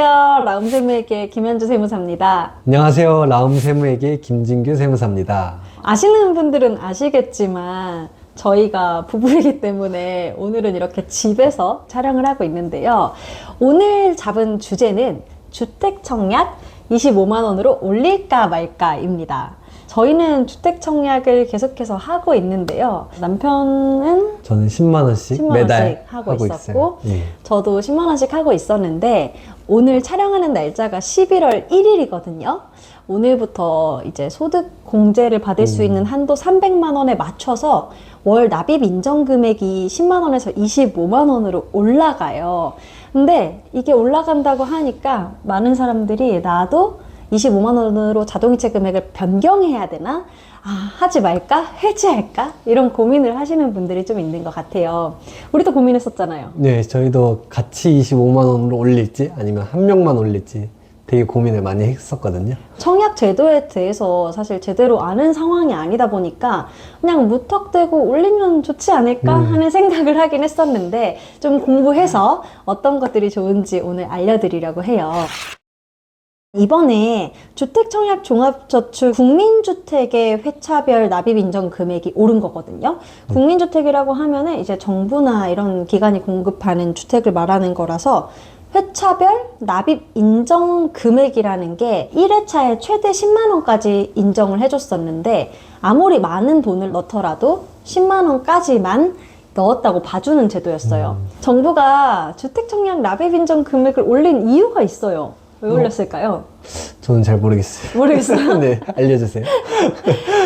안녕하세요. 라움세무에게 김현주 세무사입니다. 안녕하세요. 라움세무에게 김진규 세무사입니다. 아시는 분들은 아시겠지만 저희가 부부이기 때문에 오늘은 이렇게 집에서 촬영을 하고 있는데요. 오늘 잡은 주제는 주택청약 25만 원으로 올릴까 말까입니다. 저희는 주택청약을 계속해서 하고 있는데요. 남편은 저는 10만 원씩 10만 매달 원씩 하고 있었고 있어요. 예. 저도 10만 원씩 하고 있었는데 오늘 촬영하는 날짜가 11월 1일이거든요. 오늘부터 이제 소득 공제를 받을 수 있는 한도 300만 원에 맞춰서 월 납입 인정 금액이 10만 원에서 25만 원으로 올라가요. 근데 이게 올라간다고 하니까 많은 사람들이 나도 25만 원으로 자동이체 금액을 변경해야 되나? 하지 말까? 해지할까? 이런 고민을 하시는 분들이 좀 있는 것 같아요. 우리도 고민했었잖아요. 네, 저희도 같이 25만 원으로 올릴지 아니면 한 명만 올릴지 되게 고민을 많이 했었거든요. 청약 제도에 대해서 사실 제대로 아는 상황이 아니다 보니까 그냥 무턱대고 올리면 좋지 않을까 하는 생각을 하긴 했었는데 좀 공부해서 어떤 것들이 좋은지 오늘 알려드리려고 해요. 이번에 주택청약 종합저축 국민주택의 회차별 납입 인정 금액이 오른 거거든요. 국민주택이라고 하면은 이제 정부나 이런 기관이 공급하는 주택을 말하는 거라서 회차별 납입 인정 금액이라는 게 1회차에 최대 10만 원까지 인정을 해줬었는데 아무리 많은 돈을 넣더라도 10만 원까지만 넣었다고 봐주는 제도였어요. 정부가 주택청약 납입 인정 금액을 올린 이유가 있어요. 왜 올렸을까요? 저는 잘 모르겠어요. 모르겠어요? 네, 알려주세요.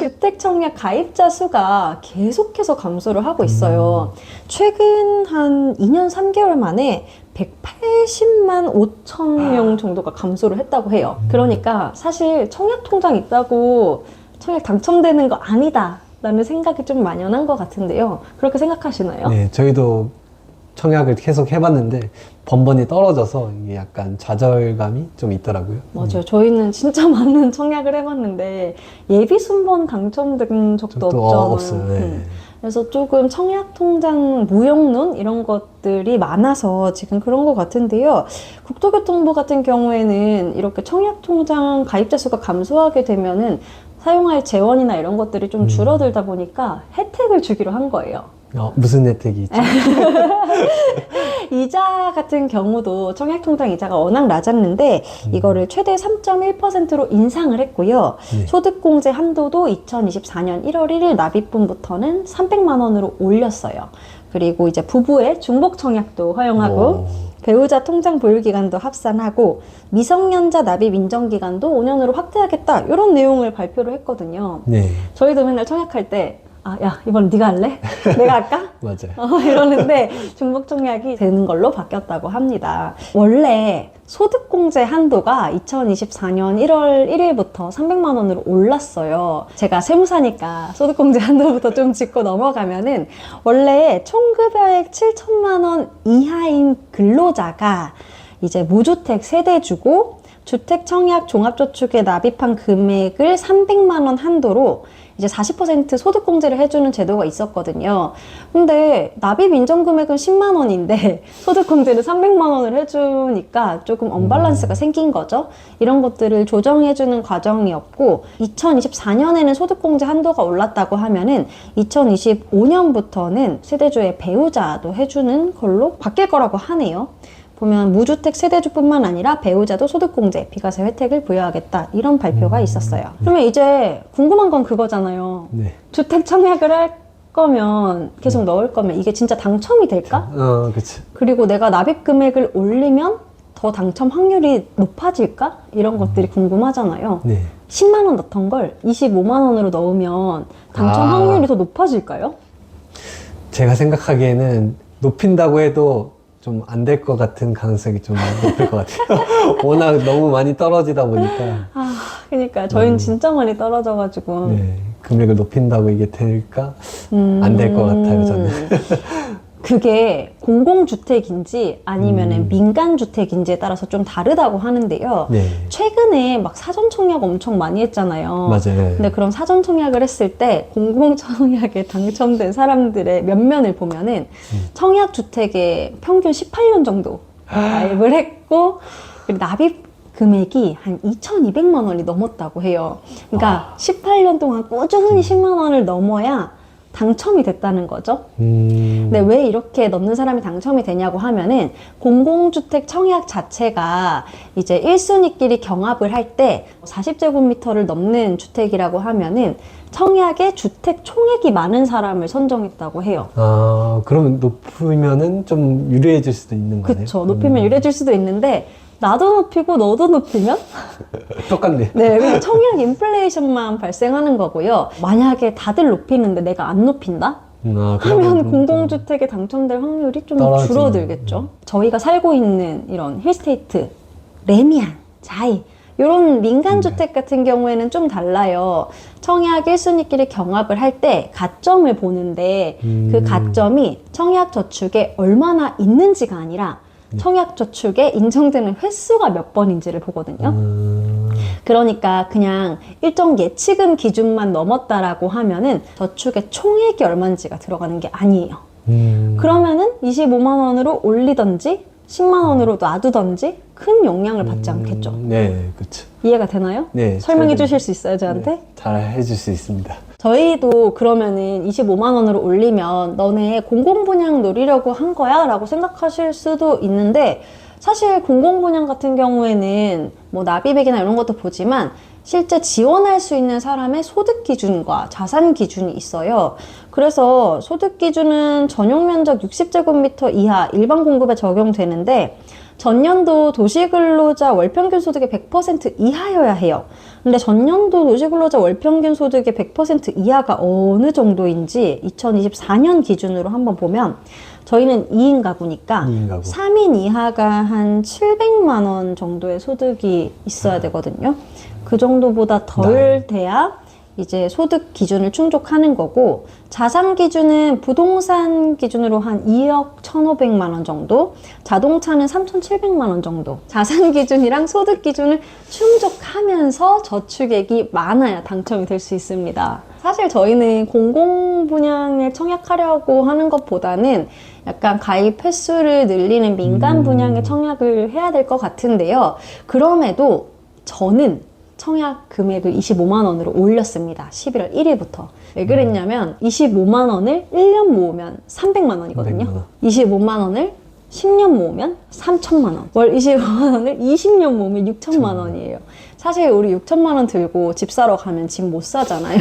주택청약 가입자 수가 계속해서 감소를 하고 있어요. 최근 한 2년 3개월 만에 180만 5천 명 정도가 감소를 했다고 해요. 그러니까 사실 청약 통장 있다고 청약 당첨되는 거 아니다 라는 생각이 좀 만연한 것 같은데요. 그렇게 생각하시나요? 네, 저희도 청약을 계속 해봤는데 번번이 떨어져서 이게 약간 좌절감이 좀 있더라고요. 맞아요. 저희는 진짜 많은 청약을 해봤는데 예비 순번 당첨된 적도 없잖아요. 없어요. 네. 그래서 조금 청약통장 무용론 이런 것들이 많아서 지금 그런 것 같은데요. 국토교통부 같은 경우에는 이렇게 청약통장 가입자 수가 감소하게 되면은 사용할 재원이나 이런 것들이 좀 줄어들다 보니까 혜택을 주기로 한 거예요. 무슨 혜택이 있죠? 이자 같은 경우도 청약통장 이자가 워낙 낮았는데 이거를 최대 3.1%로 인상을 했고요. 네. 소득공제 한도도 2024년 1월 1일 납입분부터는 300만 원으로 올렸어요. 그리고 이제 부부의 중복 청약도 허용하고 배우자 통장 보유 기간도 합산하고 미성년자 납입 인정 기간도 5년으로 확대하겠다 이런 내용을 발표를 했거든요. 네, 저희도 맨날 청약할 때 야, 이번 네가 할래? 내가 할까? 맞아요. 이러는데 중복 청약이 되는 걸로 바뀌었다고 합니다. 원래 소득공제 한도가 2024년 1월 1일부터 300만 원으로 올랐어요. 제가 세무사니까 소득공제 한도부터 좀 짚고 넘어가면은 원래 총급여액 7천만 원 이하인 근로자가 이제 무주택 세대주고 주택청약 종합저축에 납입한 금액을 300만 원 한도로 이제 40% 소득공제를 해주는 제도가 있었거든요. 근데 납입 인정 금액은 10만 원인데 소득공제를 300만 원을 해주니까 조금 언밸런스가 생긴 거죠. 이런 것들을 조정해주는 과정이었고 2024년에는 소득공제 한도가 올랐다고 하면은 2025년부터는 세대주의 배우자도 해주는 걸로 바뀔 거라고 하네요. 보면 무주택 세대주뿐만 아니라 배우자도 소득공제, 비과세 혜택을 부여하겠다 이런 발표가 있었어요. 그러면 이제 궁금한 건 그거잖아요. 네. 주택 청약을 할 거면 계속 넣을 거면 이게 진짜 당첨이 될까? 그렇죠. 그리고 내가 납입 금액을 올리면 더 당첨 확률이 높아질까? 이런 것들이 궁금하잖아요. 네. 10만 원 넣던 걸 25만 원으로 넣으면 당첨 확률이 더 높아질까요? 제가 생각하기에는 높인다고 해도 좀 안 될 것 같은 가능성이 좀 높을 것 같아요. 워낙 너무 많이 떨어지다 보니까. 그러니까 저희는 진짜 많이 떨어져가지고 네, 금액을 높인다고 이게 될까? 안 될 것 같아요, 저는. 그게 공공주택인지 아니면 민간주택인지에 따라서 좀 다르다고 하는데요. 네. 최근에 막 사전청약 엄청 많이 했잖아요. 맞아요. 근데 그런 사전청약을 했을 때 공공청약에 당첨된 사람들의 면면을 보면은 청약주택에 평균 18년 정도 가입을 했고 그리고 납입 금액이 한 2,200만 원이 넘었다고 해요. 그러니까 18년 동안 꾸준히 10만 원을 넘어야 당첨이 됐다는 거죠. 근데 왜 이렇게 넣는 사람이 당첨이 되냐고 하면은 공공주택 청약 자체가 이제 1순위끼리 경합을 할 때 40제곱미터를 넘는 주택이라고 하면은 청약에 주택 총액이 많은 사람을 선정했다고 해요. 아, 그러면 높으면은 좀 유리해질 수도 있는 거네요. 그쵸. 높이면 유리해질 수도 있는데 나도 높이고 너도 높이면 똑같네. 네, 그냥 청약 인플레이션만 발생하는 거고요. 만약에 다들 높이는데 내가 안 높인다? 아, 하면 그러면 공공주택에 당첨될 확률이 좀 떨어지는. 줄어들겠죠. 저희가 살고 있는 이런 힐스테이트, 레미안, 자이 이런 민간주택 같은 경우에는 좀 달라요. 청약 1순위끼리 경합을 할 때 가점을 보는데 그 가점이 청약 저축에 얼마나 있는지가 아니라 청약 저축에 인정되는 횟수가 몇 번인지를 보거든요. 그러니까 그냥 일정 예치금 기준만 넘었다라고 하면은 저축의 총액이 얼마인지가 들어가는 게 아니에요. 그러면은 25만 원으로 올리던지 10만 원으로 놔두던지 큰 영향을 받지 않겠죠. 네, 그렇죠. 이해가 되나요? 네, 설명해 잘 주실 수 있어요, 저한테? 네, 잘 해줄 수 있습니다. 저희도 그러면은 25만 원으로 올리면 너네 공공분양 노리려고 한 거야? 라고 생각하실 수도 있는데 사실 공공분양 같은 경우에는 뭐 납입액이나 이런 것도 보지만 실제 지원할 수 있는 사람의 소득 기준과 자산 기준이 있어요. 그래서 소득 기준은 전용 면적 60제곱미터 이하 일반 공급에 적용되는데 전년도 도시근로자 월평균 소득의 100% 이하여야 해요. 근데 전년도 도시근로자 월평균 소득의 100% 이하가 어느 정도인지 2024년 기준으로 한번 보면 저희는 2인 가구니까 2인 가구. 3인 이하가 한 700만 원 정도의 소득이 있어야 되거든요. 그 정도보다 덜 돼야 이제 소득 기준을 충족하는 거고 자산 기준은 부동산 기준으로 한 2억 1,500만 원 정도, 자동차는 3,700만 원 정도. 자산 기준이랑 소득 기준을 충족하면서 저축액이 많아야 당첨이 될 수 있습니다. 사실 저희는 공공분양에 청약하려고 하는 것보다는 약간 가입 횟수를 늘리는 민간 분양에 청약을 해야 될 것 같은데요. 그럼에도 저는 청약 금액을 25만 원으로 올렸습니다. 11월 1일부터. 왜 그랬냐면 25만 원을 1년 모으면 300만 원이거든요. 300만 원. 25만 원을 10년 모으면 3천만 원. 월 25만 원을 20년 모으면 6천만 원이에요. 사실 우리 6천만 원 들고 집 사러 가면 집 못 사잖아요.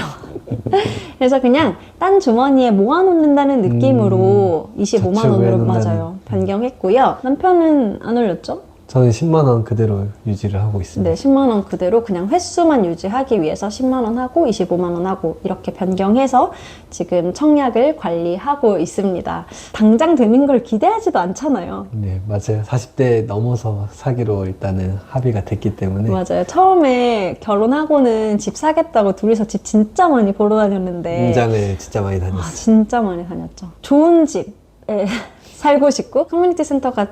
그래서 그냥 딴 주머니에 모아놓는다는 느낌으로 25만 저축을 원으로 해놓는다는. 맞아요. 변경했고요. 남편은 안 올렸죠? 저는 10만 원 그대로 유지를 하고 있습니다. 네, 10만 원 그대로 그냥 횟수만 유지하기 위해서 10만 원 하고 25만 원 하고 이렇게 변경해서 지금 청약을 관리하고 있습니다. 당장 되는 걸 기대하지도 않잖아요. 네, 맞아요. 40대 넘어서 사기로 일단은 합의가 됐기 때문에 맞아요. 처음에 결혼하고는 집 사겠다고 둘이서 집 진짜 많이 보러 다녔는데 임장을 진짜 많이 아, 다녔어요. 진짜 많이 다녔죠. 좋은 집에 살고 싶고 커뮤니티 센터가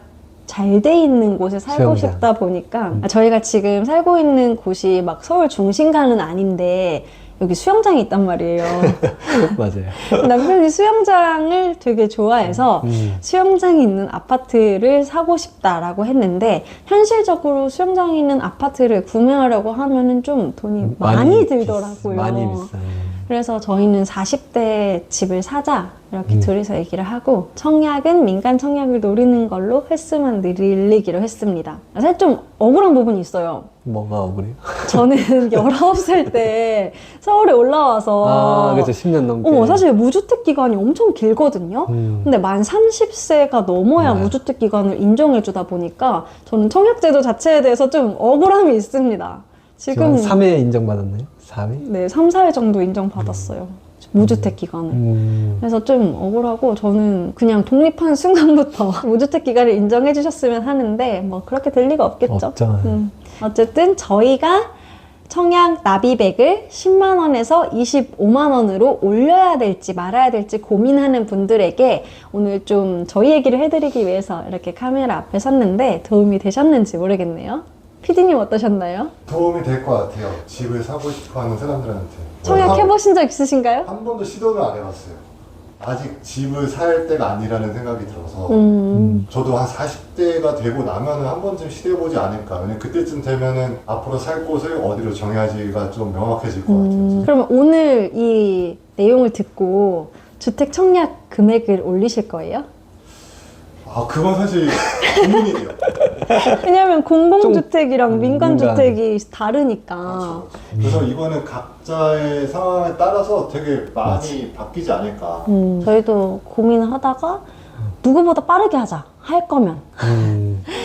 잘 돼 있는 곳에 살고 수영장. 싶다 보니까 저희가 지금 살고 있는 곳이 막 서울 중심가는 아닌데 여기 수영장이 있단 말이에요. 맞아요. 남편이 수영장을 되게 좋아해서 수영장이 있는 아파트를 사고 싶다라고 했는데 현실적으로 수영장이 있는 아파트를 구매하려고 하면은 좀 돈이 많이 들더라고요. 많이 비싸요. 그래서 저희는 40대 집을 사자 이렇게 둘이서 얘기를 하고 청약은 민간 청약을 노리는 걸로 횟수만 늘리기로 했습니다. 사실 좀 억울한 부분이 있어요. 뭐가 억울해요? 저는 19살 때 서울에 올라와서 아, 그렇죠. 10년 넘게. 사실 무주택 기간이 엄청 길거든요. 근데 만 30세가 넘어야 맞아요. 무주택 기간을 인정해 주다 보니까 저는 청약제도 자체에 대해서 좀 억울함이 있습니다. 지금 지금 3회 인정받았나요? 4회? 네, 3, 4회 정도 인정받았어요. 무주택 기간을. 그래서 좀 억울하고 저는 그냥 독립한 순간부터 무주택 기간을 인정해 주셨으면 하는데 뭐 그렇게 될 리가 없겠죠. 없죠. 어쨌든 저희가 청약 납입액을 10만 원에서 25만 원으로 올려야 될지 말아야 될지 고민하는 분들에게 오늘 좀 저희 얘기를 해드리기 위해서 이렇게 카메라 앞에 섰는데 도움이 되셨는지 모르겠네요. 피디님 어떠셨나요? 도움이 될 것 같아요. 집을 사고 싶어하는 사람들한테. 청약 해보신 적 있으신가요? 한 번도 시도를 안 해봤어요. 아직 집을 살 때가 아니라는 생각이 들어서 저도 한 40대가 되고 나면은 한 번쯤 시도해보지 않을까. 왜냐면 그때쯤 되면은 앞으로 살 곳을 어디로 정해야지가 좀 명확해질 것 같아요. 그러면 오늘 이 내용을 듣고 주택 청약 금액을 올리실 거예요? 아, 그건 사실 고민이 돼요. 왜냐면 공공주택이랑 민간. 민간주택이 다르니까. 그렇죠. 그래서 이거는 각자의 상황에 따라서 되게 많이 바뀌지 않을까. 저희도 고민하다가 누구보다 빠르게 하자 할 거면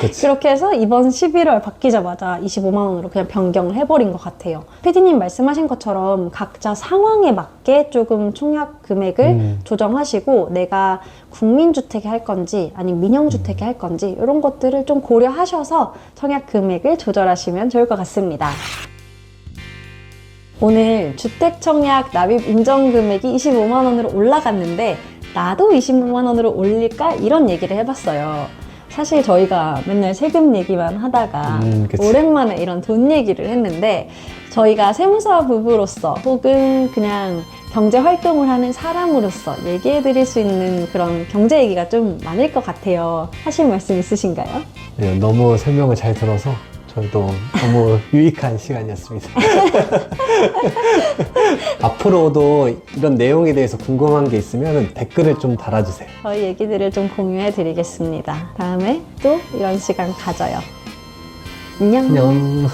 그치. 그렇게 해서 이번 11월 바뀌자마자 25만 원으로 그냥 변경을 해버린 것 같아요. PD님 말씀하신 것처럼 각자 상황에 맞게 조금 청약 금액을 조정하시고 내가 국민주택에 할 건지 아니면 민영주택에 할 건지 이런 것들을 좀 고려하셔서 청약 금액을 조절하시면 좋을 것 같습니다. 오늘 주택청약 납입 인정 금액이 25만 원으로 올라갔는데 나도 25만 원으로 올릴까? 이런 얘기를 해봤어요. 사실 저희가 맨날 세금 얘기만 하다가 그치. 오랜만에 이런 돈 얘기를 했는데 저희가 세무사 부부로서 혹은 그냥 경제 활동을 하는 사람으로서 얘기해 드릴 수 있는 그런 경제 얘기가 좀 많을 것 같아요. 하실 말씀 있으신가요? 네, 너무 설명을 잘 들어서 저도 너무 유익한 시간이었습니다. 앞으로도 이런 내용에 대해서 궁금한 게 있으면 댓글을 좀 달아주세요. 저희 얘기들을 좀 공유해 드리겠습니다. 다음에 또 이런 시간 가져요. 안녕. 안녕.